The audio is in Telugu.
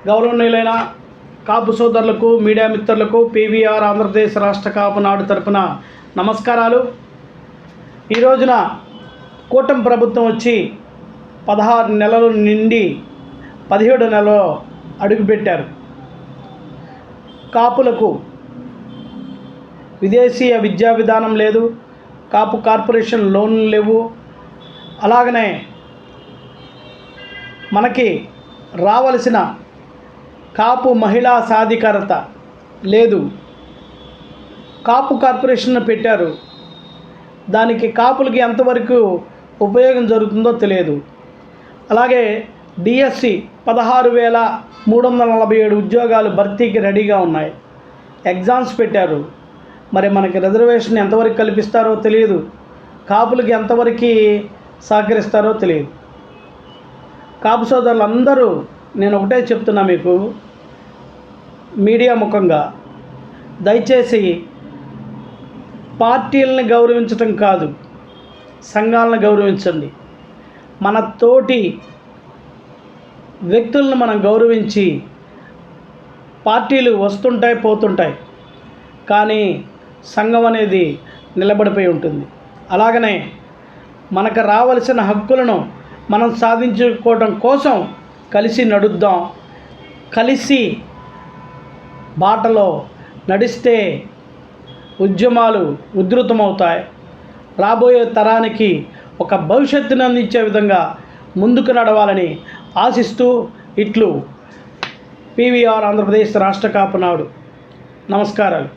గౌరవనీయులైన కాపు సోదరులకు, మీడియా మిత్రులకు పీవీఆర్ ఆంధ్రప్రదేశ్ రాష్ట్ర కాపు నాడు తరపున నమస్కారాలు. ఈ రోజున కూటమి ప్రభుత్వం వచ్చి 16 నెలలు నిండి 17 నెలలో అడుగుపెట్టారు. కాపులకు విదేశీయ విద్యా విధానం లేదు, కాపు కార్పొరేషన్ లోన్లు లేవు, అలాగనే మనకి రావలసిన కాపు మహిళా సాధికారత లేదు. కాపు కార్పొరేషన్ పెట్టారు, దానికి కాపులకి ఎంతవరకు ఉపయోగం జరుగుతుందో తెలియదు. అలాగే డిఎస్సి 16,347 ఉద్యోగాలు భర్తీకి రెడీగా ఉన్నాయి. ఎగ్జామ్స్ పెట్టారు, మరి మనకి రిజర్వేషన్ ఎంతవరకు కల్పిస్తారో తెలియదు, కాపులకి ఎంతవరకు సహకరిస్తారో తెలియదు. కాపు సోదరులందరూ నేను ఒకటే చెప్తున్నా మీకు మీడియా ముఖంగా, దయచేసి పార్టీలను గౌరవించటం కాదు, సంఘాలను గౌరవించండి. మన తోటి వ్యక్తులను మనం గౌరవించి, పార్టీలు వస్తుంటాయి పోతుంటాయి, కానీ సంఘం అనేది నిలబడిపోయి ఉంటుంది. అలాగనే మనకు రావలసిన హక్కులను మనం సాధించుకోవడం కోసం కలిసి నడుద్దాం. కలిసి బాటలో నడిస్తే ఉద్యమాలు ఉధృతమవుతాయి. రాబోయే తరానికి ఒక భవిష్యత్తును అందించే విధంగా ముందుకు నడవాలని ఆశిస్తూ ఇట్లు పీవీఆర్ ఆంధ్రప్రదేశ్ రాష్ట్ర కాపు నాడు. నమస్కారాలు.